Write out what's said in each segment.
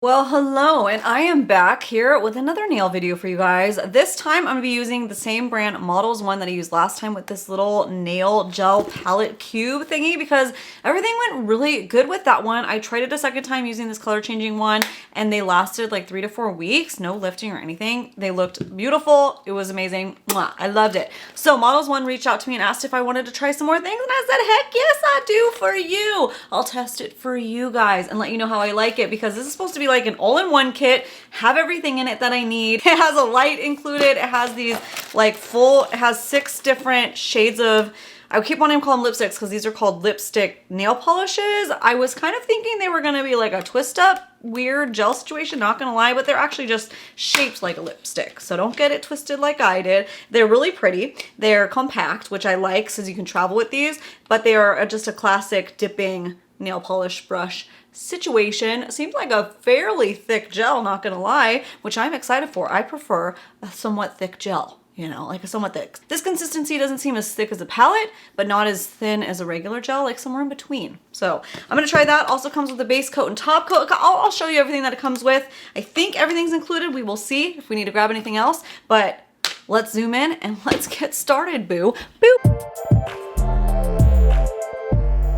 Well, hello, and I am back here with another nail video for you guys. This time I'm gonna be using the same brand Modelones one that I used last time with this little nail gel palette cube thingy because everything went really good with that one. I tried it a second time using this color changing one and they lasted like 3 to 4 weeks, no lifting or anything. They looked beautiful. It was amazing. Mwah, I loved it. So Modelones one reached out to me and asked if I wanted to try some more things and I said, heck yes, I do for you. I'll test it for you guys and let you know how I like it because this is supposed to be like an all-in-one kit, have everything in it that I need. It has a light included. It has these like it has 6 different shades of, I keep wanting to call them lipsticks because these are called lipstick nail polishes. I was kind of thinking they were gonna be like a twist up weird gel situation, not gonna lie, but they're actually just shaped like a lipstick. So don't get it twisted like I did. They're really pretty. They're compact, which I like since you can travel with these, but they are just a classic dipping nail polish brush situation. Seems like a fairly thick gel, not gonna lie, which I'm excited for. I prefer a somewhat thick gel, you know, like a somewhat thick. This consistency doesn't seem as thick as a palette, but not as thin as a regular gel, like somewhere in between. So I'm gonna try that. Also comes with a base coat and top coat. I'll show you everything that it comes with. I think everything's included. We will see if we need to grab anything else, but let's zoom in and let's get started, boo. Boop.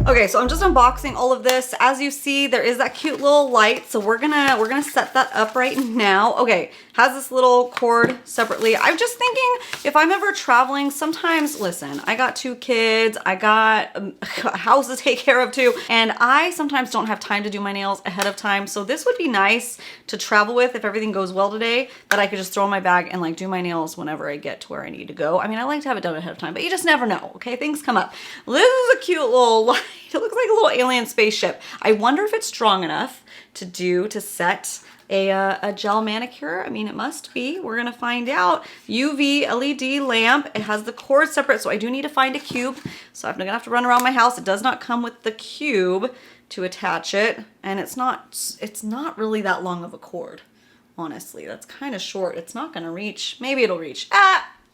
Okay, so I'm just unboxing all of this. As you see, there is that cute little light. So we're gonna set that up right now. Okay, has this little cord separately. I'm just thinking if I'm ever traveling, sometimes, listen, I got 2 kids, I got a house to take care of too, and I sometimes don't have time to do my nails ahead of time. So this would be nice to travel with if everything goes well today, that I could just throw in my bag and like do my nails whenever I get to where I need to go. I mean, I like to have it done ahead of time, but you just never know, okay? Things come up. This is a cute little light. It looks like a little alien spaceship. I wonder if it's strong enough to set a gel manicure. I mean, it must be. We're gonna find out. UV LED lamp. It has the cord separate, so I do need to find a cube. So I'm gonna have to run around my house. It does not come with the cube to attach it, and it's not really that long of a cord. Honestly, that's kind of short. It's not gonna reach. Maybe it'll reach.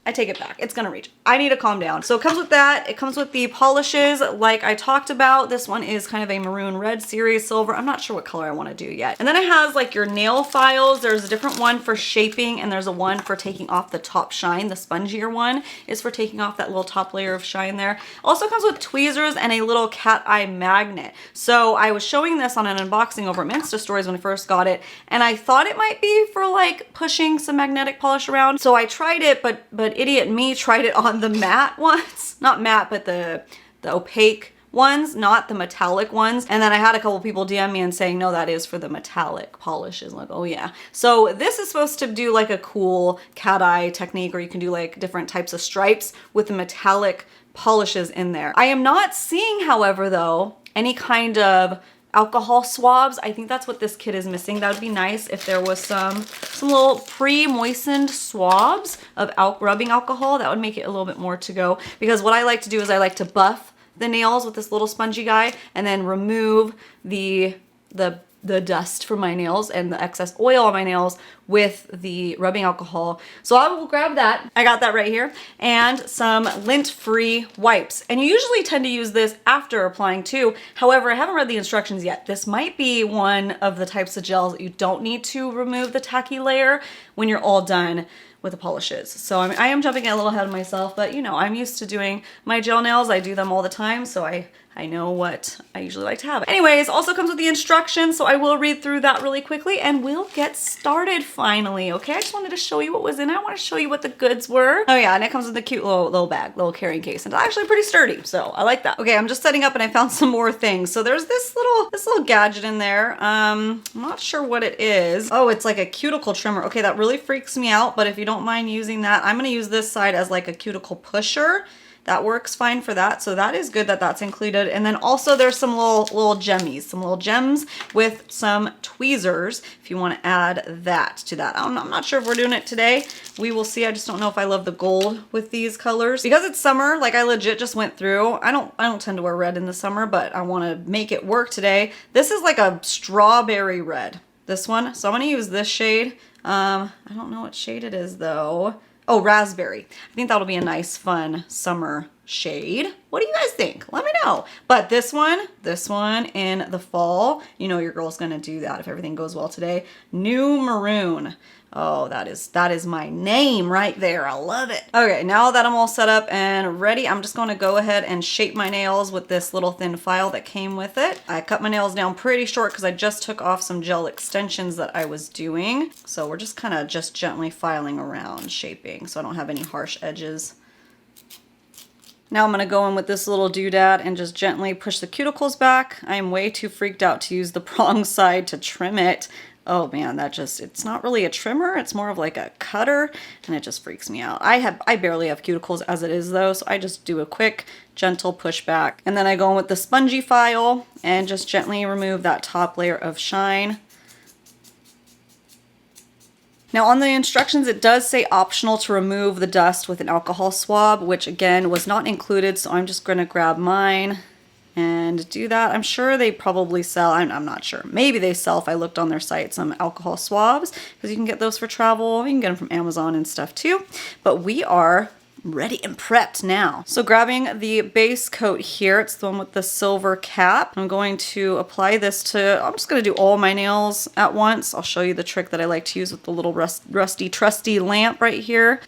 I take it back. It's gonna reach. I need to calm down. So it comes with that. It comes with the polishes like I talked about. This one is kind of a maroon red series silver. I'm not sure what color I want to do yet. And then it has like your nail files. There's a different one for shaping and there's a one for taking off the top shine. The spongier one is for taking off that little top layer of shine there. Also comes with tweezers and a little cat eye magnet. So I was showing this on an unboxing over at Insta Stories when I first got it, and I thought it might be for like pushing some magnetic polish around. So I tried it, but idiot me tried it on the matte ones. Not matte, but the opaque ones, not the metallic ones. And then I had a couple people DM me and saying, no, that is for the metallic polishes. Like, oh yeah. So this is supposed to do like a cool cat eye technique, or you can do like different types of stripes with the metallic polishes in there. I am not seeing, however, though, any kind of alcohol swabs. I think that's what this kit is missing. That would be nice if there was some little pre-moistened swabs of rubbing alcohol. That would make it a little bit more to go, because what I like to do is I like to buff the nails with this little spongy guy and then remove the dust from my nails and the excess oil on my nails with the rubbing alcohol. So I will grab that. I got that right here, and some lint-free wipes. And you usually tend to use this after applying too. However, I haven't read the instructions yet. This might be one of the types of gels that you don't need to remove the tacky layer when you're all done with the polishes. So I am jumping a little ahead of myself, but you know, I'm used to doing my gel nails. I do them all the time, so I know what I usually like to have. Anyways, also comes with the instructions, so I will read through that really quickly and we'll get started finally, okay? I just wanted to show you what was in it. I want to show you what the goods were. Oh yeah, and it comes with a cute little bag, little carrying case, and it's actually pretty sturdy, so I like that. Okay, I'm just setting up and I found some more things. So there's this little gadget in there. I'm not sure what it is. Oh, it's like a cuticle trimmer. Okay, that really freaks me out, but if you don't mind using that, I'm gonna use this side as like a cuticle pusher. That works fine for that. So that is good that that's included. And then also there's some little gemmies, some little gems with some tweezers if you want to add that to that. I'm not sure if we're doing it today. We will see. I just don't know if I love the gold with these colors. Because it's summer, like I legit just went through. I don't tend to wear red in the summer, but I want to make it work today. This is like a strawberry red, this one. So I'm going to use this shade. I don't know what shade it is though. Oh, raspberry. I think that'll be a nice, fun summer shade. What do you guys think? Let me know. But this one in the fall, you know your girl's gonna do that if everything goes well today. New Maroon. Oh, that is my name right there. I love it. Okay, now that I'm all set up and ready, I'm just going to go ahead and shape my nails with this little thin file that came with it. I cut my nails down pretty short because I just took off some gel extensions that I was doing. So we're just kind of just gently filing around, shaping, so I don't have any harsh edges. Now I'm going to go in with this little doodad and just gently push the cuticles back. I am way too freaked out to use the prong side to trim it. Oh man, it's not really a trimmer, it's more of like a cutter, and it just freaks me out. I barely have cuticles as it is though, so I just do a quick, gentle push back. And then I go in with the spongy file and just gently remove that top layer of shine. Now on the instructions, it does say optional to remove the dust with an alcohol swab, which again was not included, so I'm just gonna grab mine and do that. I'm sure they probably sell, I'm not sure. Maybe they sell, if I looked on their site, some alcohol swabs, because you can get those for travel. You can get them from Amazon and stuff too. But we are ready and prepped now. So grabbing the base coat here, it's the one with the silver cap. I'm going to apply this to, I'm just gonna do all my nails at once. I'll show you the trick that I like to use with the little rusty, trusty lamp right here.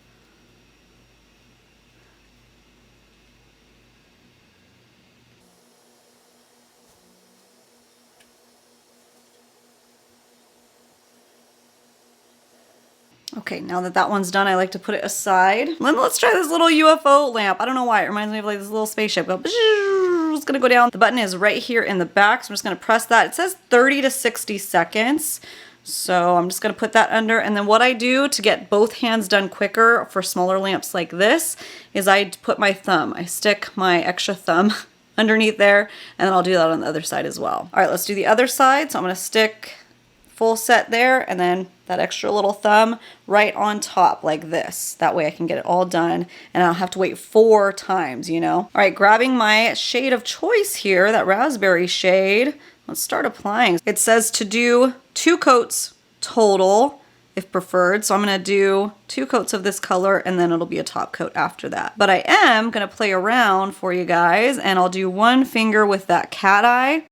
Okay, now that that one's done, I like to put it aside. Let's try this little UFO lamp. I don't know why, it reminds me of like this little spaceship. It's gonna go down. The button is right here in the back, so I'm just gonna press that. It says 30 to 60 seconds. So I'm just gonna put that under, and then what I do to get both hands done quicker for smaller lamps like this is I put my thumb, I stick my extra thumb underneath there, and then I'll do that on the other side as well. All right, let's do the other side. So I'm gonna stick full set there, and then that extra little thumb right on top like this. That way I can get it all done and I don't have to wait 4 times, you know? All right, grabbing my shade of choice here, that raspberry shade, let's start applying. It says to do 2 coats total if preferred. So I'm gonna do 2 coats of this color and then it'll be a top coat after that. But I am gonna play around for you guys and I'll do 1 finger with that cat eye.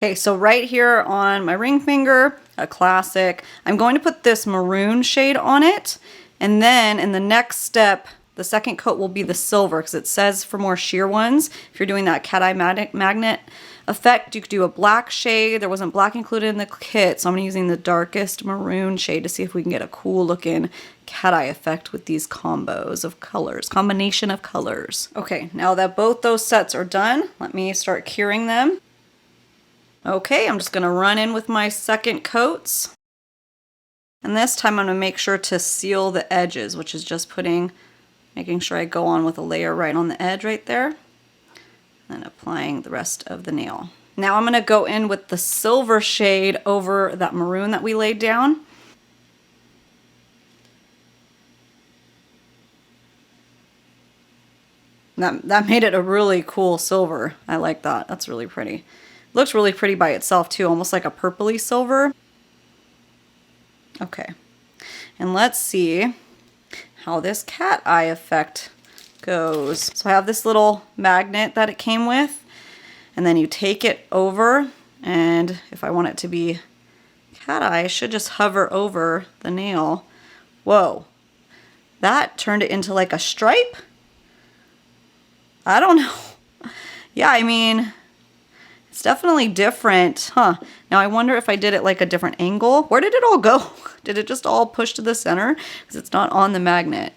Okay, so right here on my ring finger, a classic, I'm going to put this maroon shade on it. And then in the next step, the second coat will be the silver because it says for more sheer ones, if you're doing that cat eye magnet effect, you could do a black shade. There wasn't black included in the kit, so I'm using the darkest maroon shade to see if we can get a cool looking cat eye effect with these combos of colors, combination of colors. Okay, now that both those sets are done, let me start curing them. Okay, I'm just gonna run in with my second coats. And this time I'm gonna make sure to seal the edges, which is just making sure I go on with a layer right on the edge right there. And applying the rest of the nail. Now I'm gonna go in with the silver shade over that maroon that we laid down. That made it a really cool silver. I like that, that's really pretty. Looks really pretty by itself too, almost like a purpley silver. Okay, and let's see how this cat eye effect goes. So I have this little magnet that it came with, and then you take it over, and if I want it to be cat eye, I should just hover over the nail. Whoa, that turned it into like a stripe? I don't know. Yeah, I mean, it's definitely different, huh? Now I wonder if I did it like a different angle. Where did it all go? Did it just all push to the center? Because it's not on the magnet.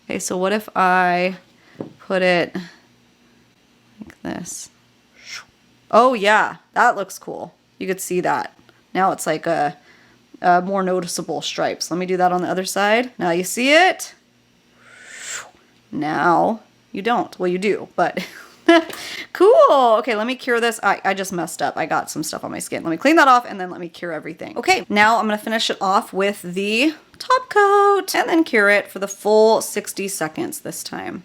Okay, so what if I put it like this? Oh yeah, that looks cool. You could see that. Now it's like a more noticeable stripes. Let me do that on the other side. Now you see it? Now you don't. Well, you do, but cool. Okay, let me cure this. I just messed up. I got some stuff on my skin. Let me clean that off and then let me cure everything. Okay, now I'm gonna finish it off with the top coat and then cure it for the full 60 seconds this time.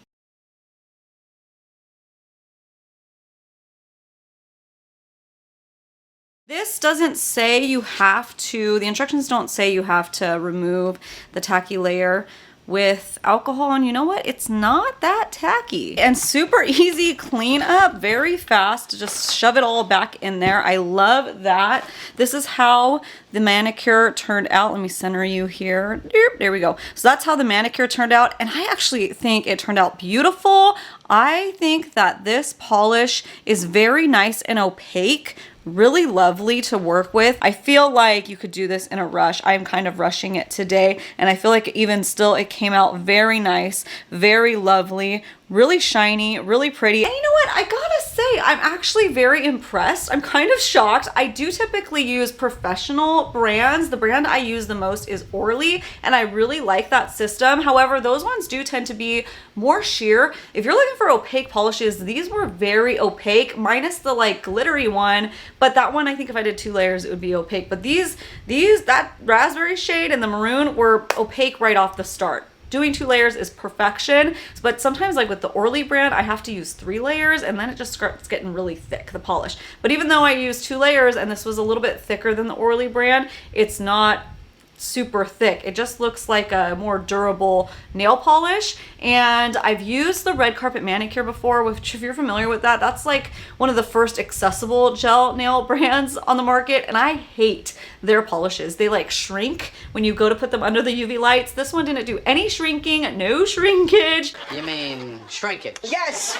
This doesn't say you have to, the instructions don't say you have to remove the tacky layer, with alcohol, and you know what? It's not that tacky. And super easy clean up, very fast. Just shove it all back in there. I love that. This is how the manicure turned out. Let me center you here. There we go. So that's how the manicure turned out, and I actually think it turned out beautiful. I think that this polish is very nice and opaque, really lovely to work with. I feel like you could do this in a rush. I'm kind of rushing it today, and I feel like even still it came out very nice, very lovely, really shiny, really pretty. And you know what? I gotta say, I'm actually very impressed. I'm kind of shocked. I do typically use professional brands. The brand I use the most is Orly, and I really like that system. However, those ones do tend to be more sheer. If you're looking for opaque polishes, these were very opaque, minus the like glittery one. But that one, I think if I did 2 layers, it would be opaque. But these, that raspberry shade and the maroon were opaque right off the start. Doing 2 layers is perfection, but sometimes like with the Orly brand, I have to use 3 layers, and then it just starts getting really thick, the polish. But even though I used 2 layers and this was a little bit thicker than the Orly brand, it's not super thick. It just looks like a more durable nail polish. And I've used the red carpet manicure before, which if you're familiar with that, that's like one of the first accessible gel nail brands on the market, and I hate their polishes. They like shrink when you go to put them under the UV lights. This one didn't do any shrinking, no shrinkage. You mean shrinkage? Yes,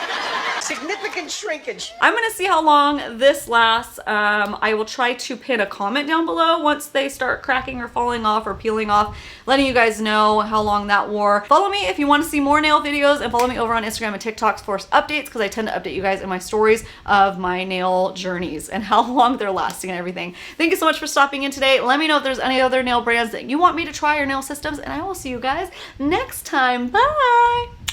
significant shrinkage. I'm gonna see how long this lasts. I will try to pin a comment down below once they start cracking or falling off or peeling off, letting you guys know how long that wore. Follow me if you want to see more nail videos, and follow me over on Instagram and TikTok for updates, because I tend to update you guys in my stories of my nail journeys and how long they're lasting and everything. Thank you so much for stopping in today. Let me know if there's any other nail brands that you want me to try or nail systems, and I will see you guys next time. Bye!